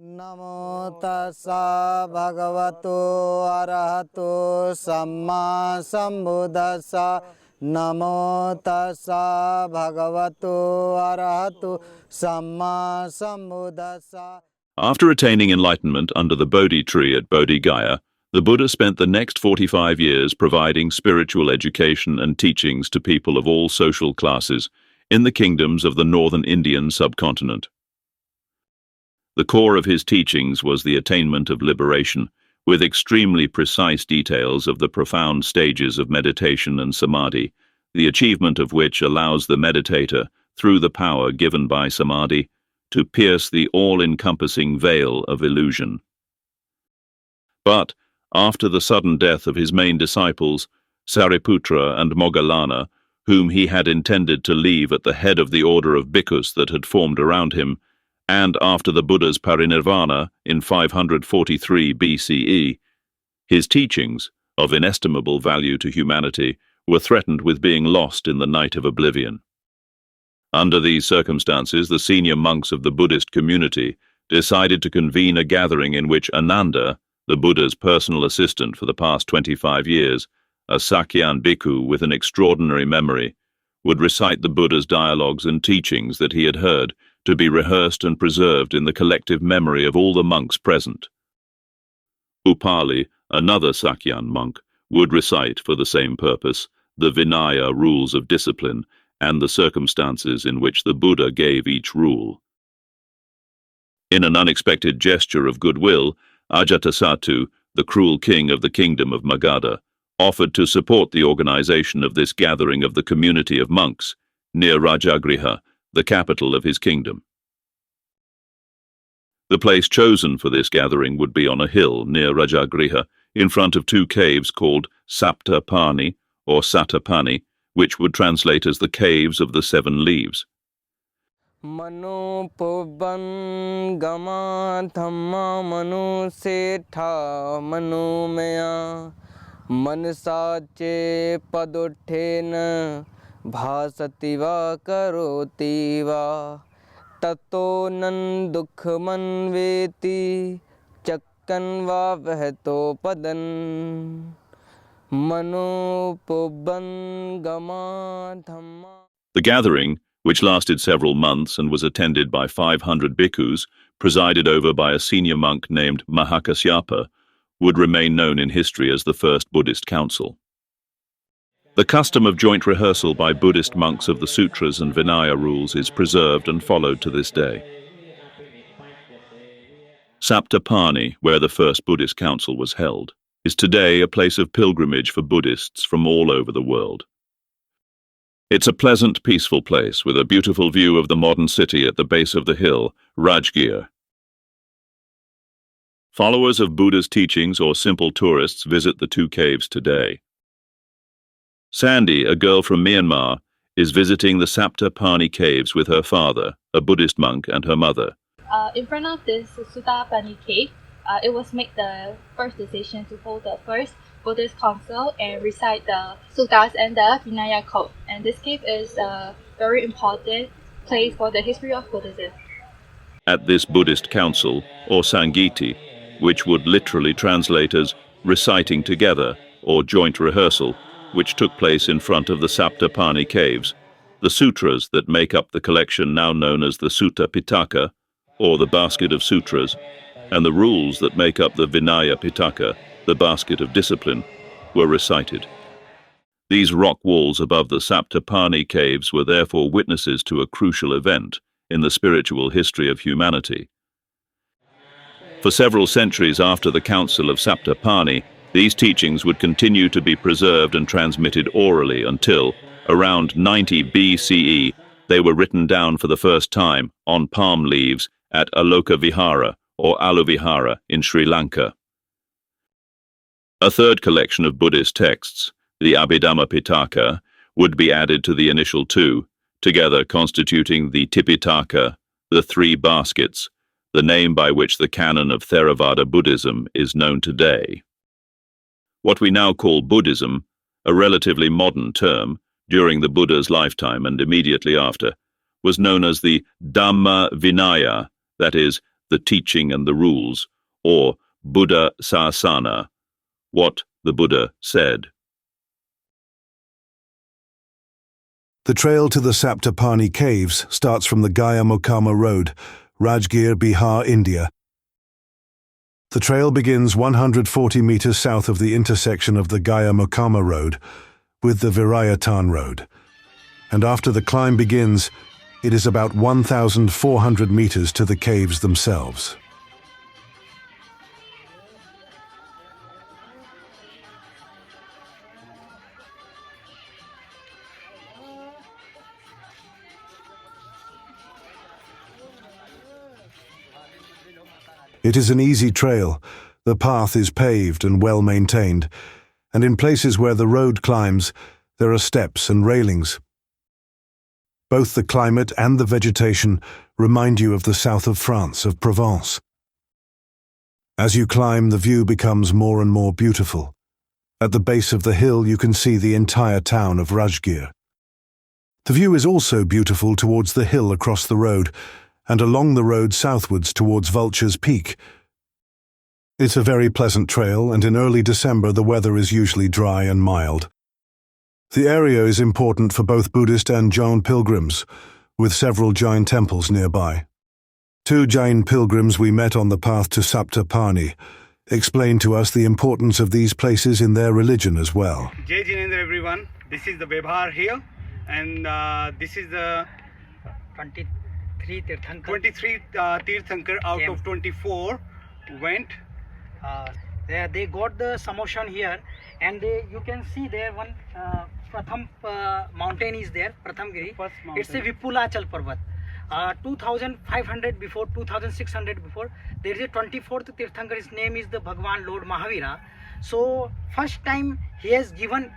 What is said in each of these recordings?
Namo tassa bhagavato arahato samma sambuddhassa. Namo tassa bhagavato arahato samma sambuddhassa. After attaining enlightenment under the Bodhi tree at Bodhi Gaya, the Buddha spent the next 45 years providing spiritual education and teachings to people of all social classes in the kingdoms of the northern Indian subcontinent. The core of his teachings was the attainment of liberation, with extremely precise details of the profound stages of meditation and samadhi, the achievement of which allows the meditator, through the power given by samadhi, to pierce the all-encompassing veil of illusion. But, after the sudden death of his main disciples, Sariputra and Moggallana, whom he had intended to leave at the head of the order of bhikkhus that had formed around him, and after the Buddha's parinirvana in 543 BCE, his teachings, of inestimable value to humanity, were threatened with being lost in the night of oblivion. Under these circumstances, the senior monks of the Buddhist community decided to convene a gathering in which Ananda, the Buddha's personal assistant for the past 25 years, a Sakyan bhikkhu with an extraordinary memory, would recite the Buddha's dialogues and teachings that he had heard, to be rehearsed and preserved in the collective memory of all the monks present. Upali, another Sakyan monk, would recite, for the same purpose, the Vinaya rules of discipline and the circumstances in which the Buddha gave each rule. In an unexpected gesture of goodwill, Ajatasattu, the cruel king of the kingdom of Magadha, offered to support the organization of this gathering of the community of monks, near Rajgir, the capital of his kingdom. The place chosen for this gathering would be on a hill near Rajgir, in front of two caves called Sapta Parni or Sattapanni, which would translate as the Caves of the Seven Leaves. Mano pobban gama dhamma manu setha manu maya mansa che padothena bhasati va karoti va tato nan dukkhaman veti chakkan va vahto padan mano pobban gama dhamma. The gathering, which lasted several months and was attended by 500 bhikkhus, presided over by a senior monk named Mahakasyapa, would remain known in history as the First Buddhist Council. The custom of joint rehearsal by Buddhist monks of the sutras and Vinaya rules is preserved and followed to this day. Sapta Parni, where the First Buddhist Council was held, is today a place of pilgrimage for Buddhists from all over the world. It's a pleasant, peaceful place with a beautiful view of the modern city at the base of the hill, Rajgir. Followers of Buddha's teachings or simple tourists visit the two caves today. Sandy, a girl from Myanmar, is visiting the Sapta Parni Caves with her father, a Buddhist monk, and her mother. In front of this Sutta Parni Cave, it was made the first decision to hold the First Buddhist Council and recite the Suttas and the Vinaya Code. And this cave is a very important place for the history of Buddhism. At this Buddhist council, or saṅgīti, which would literally translate as reciting together or joint rehearsal, which took place in front of the Sapta Parni Caves, the sutras that make up the collection now known as the Sutta Pitaka, or the Basket of Sutras, and the rules that make up the Vinaya Pitaka, the Basket of Discipline, were recited. These rock walls above the Sapta Parni Caves were therefore witnesses to a crucial event in the spiritual history of humanity. For several centuries after the Council of Sapta Parni, these teachings would continue to be preserved and transmitted orally until, around 90 BCE, they were written down for the first time on palm leaves at Aloka Vihara or Aluvihara in Sri Lanka. A third collection of Buddhist texts, the Abhidhamma Pitaka, would be added to the initial two, together constituting the Tipitaka, the Three Baskets, the name by which the canon of Theravada Buddhism is known today. What we now call Buddhism, a relatively modern term, during the Buddha's lifetime and immediately after, was known as the Dhamma Vinaya, that is, the teaching and the rules, or Buddha Sasana, what the Buddha said. The trail to the Sapta Parni Caves starts from the Gaya Mokama Road, Rajgir, Bihar, India. The trail begins 140 meters south of the intersection of the Gaya Mokama Road with the Vinaya Road. And after the climb begins, it is about 1,400 meters to the caves themselves. It is an easy trail. The path is paved and well maintained, and in places where the road climbs, there are steps and railings. Both the climate and the vegetation remind you of the south of France, of Provence. As you climb, the view becomes more and more beautiful. At the base of the hill, you can see the entire town of Rajgir. The view is also beautiful towards the hill across the road, and along the road southwards towards Vulture's Peak. It's a very pleasant trail, and in early December the weather is usually dry and mild. The area is important for both Buddhist and Jain pilgrims, with several Jain temples nearby. 2 Jain pilgrims we met on the path to Sapta Parni explained to us the importance of these places in their religion as well. Jai Jinendra everyone, this is the Bihar hill, and this is the 23 Tirthankar out of 24 went. They got the Samosan here, and you can see there one Pratham mountain is there, Pratham Giri. It's a Vipulachal Parvat. 2500 before, 2600 before, there is a 24th Tirthankar. His name is the Bhagwan Lord Mahavira. So first time he has given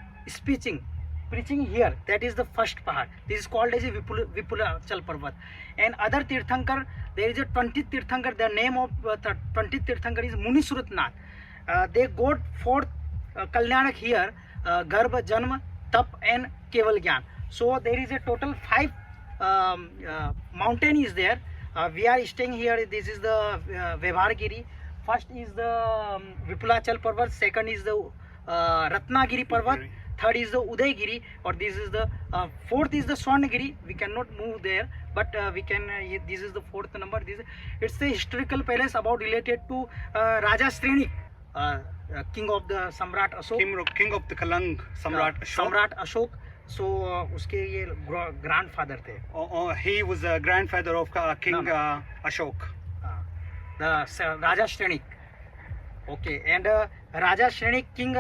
preaching here. That is the first part. This is called as a Vipulachal Parvat. And other Tirthankar, there is a 20th Tirthankar. The name of 20th Tirthankar is Munisruthnath. They got 4th Kalyanak here, Garbha, Janma, Tap and Keval Gyan. So there is a total 5 mountain is there. We are staying here. This is the Vebhargiri. First is the Vipulachal Parvat. Second is the Ratnagiri Parvat. Third is the Udaygiri, or this is the 4th is the Swarnagiri. We cannot move there, but we can. This is the 4th number. It's a historical palace about related to Raja Srenik, king of the Samrat Ashok. King of the Kalang, Samrat Ashok. Samrat Ashok. So उसके ये grandfather थे. He was a grandfather of King Ashok. The Raja Srenik. Okay, and Raja Srenik King,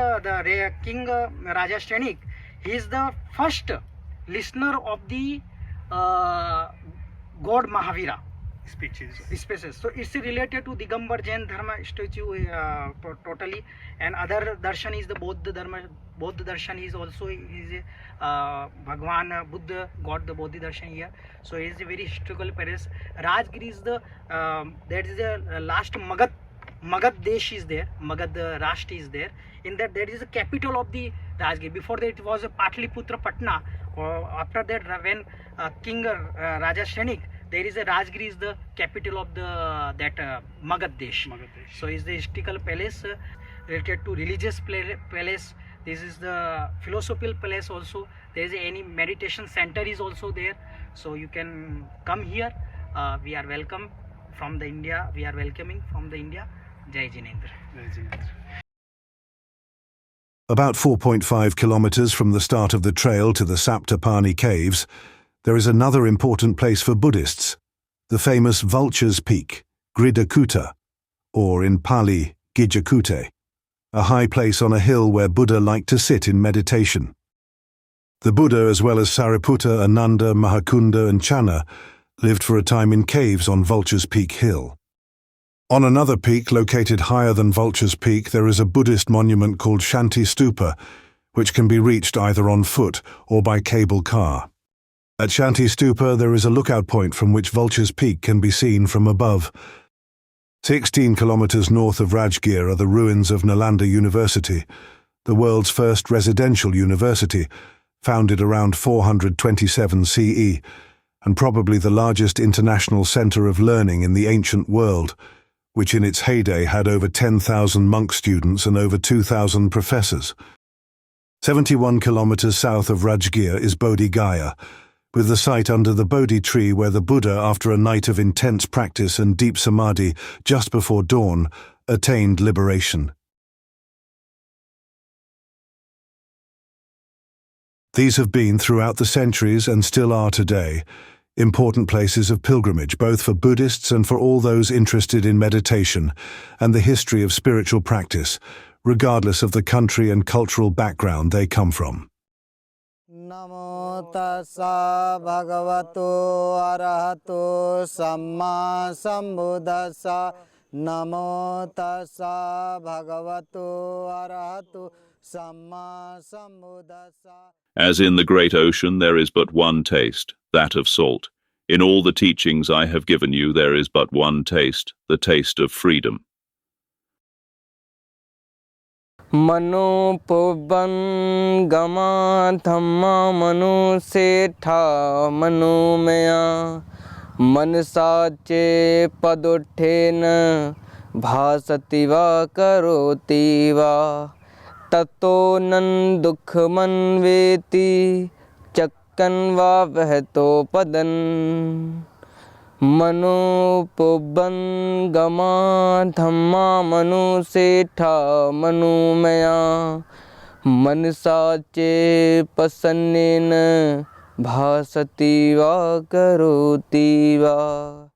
King Raja Srenik, he is the first listener of the God Mahavira speeches. So it's related to Digambar Jain Dharma statue totally, and other darshan is the Bodh Dharma. Bodh darshan is also Bhagwan Buddha got the Bodhi darshan here. So it is a very historical place. Rajgir is the that is the last Magad Desh is there, Magad Rashtra is there. In that, there is the capital of the Rajgir. Before that, it was a Patliputra Patna. After that, when King Raja Srenik, there is a Rajgir is the capital of the Magad Desh. So, is the historical palace related to religious palace. This is the philosophical palace also. There is any meditation center is also there. So you can come here. We are welcome from the India. We are welcoming from the India. Jai Jinendra. About 4.5 kilometers from the start of the trail to the Sapta Parni Caves, there is another important place for Buddhists, the famous Vulture's Peak, Gridakuta, or in Pali, Gijakute, a high place on a hill where Buddha liked to sit in meditation. The Buddha, as well as Sariputta, Ananda, Mahakunda and Channa, lived for a time in caves on Vulture's Peak Hill. On another peak located higher than Vulture's Peak, there is a Buddhist monument called Shanti Stupa, which can be reached either on foot or by cable car. At Shanti Stupa, there is a lookout point from which Vulture's Peak can be seen from above. 16 kilometers north of Rajgir are the ruins of Nalanda University, the world's first residential university, founded around 427 CE, and probably the largest international center of learning in the ancient world, which in its heyday had over 10,000 monk students and over 2,000 professors. 71 kilometers south of Rajgir is Bodhi Gaya, with the site under the Bodhi tree where the Buddha, after a night of intense practice and deep samadhi just before dawn, attained liberation. These have been, throughout the centuries and still are today, important places of pilgrimage, both for Buddhists and for all those interested in meditation and the history of spiritual practice, regardless of the country and cultural background they come from. Namo tassa bhagavato arahato samma sambuddhassa. Namo tassa bhagavato arahato samma sambuddhassa. As in the great ocean there is but one taste, that of salt. In all the teachings I have given you there is but one taste, the taste of freedom. Mano pobban gama dhamma manu setha manu maya mansache paduthena bhasati va karoti va tato nan dukkhaman veti chakkan va vahto padan. Mano pobban gama dhamma manu setha manu maya mansache pasannena bhasati va karoti va.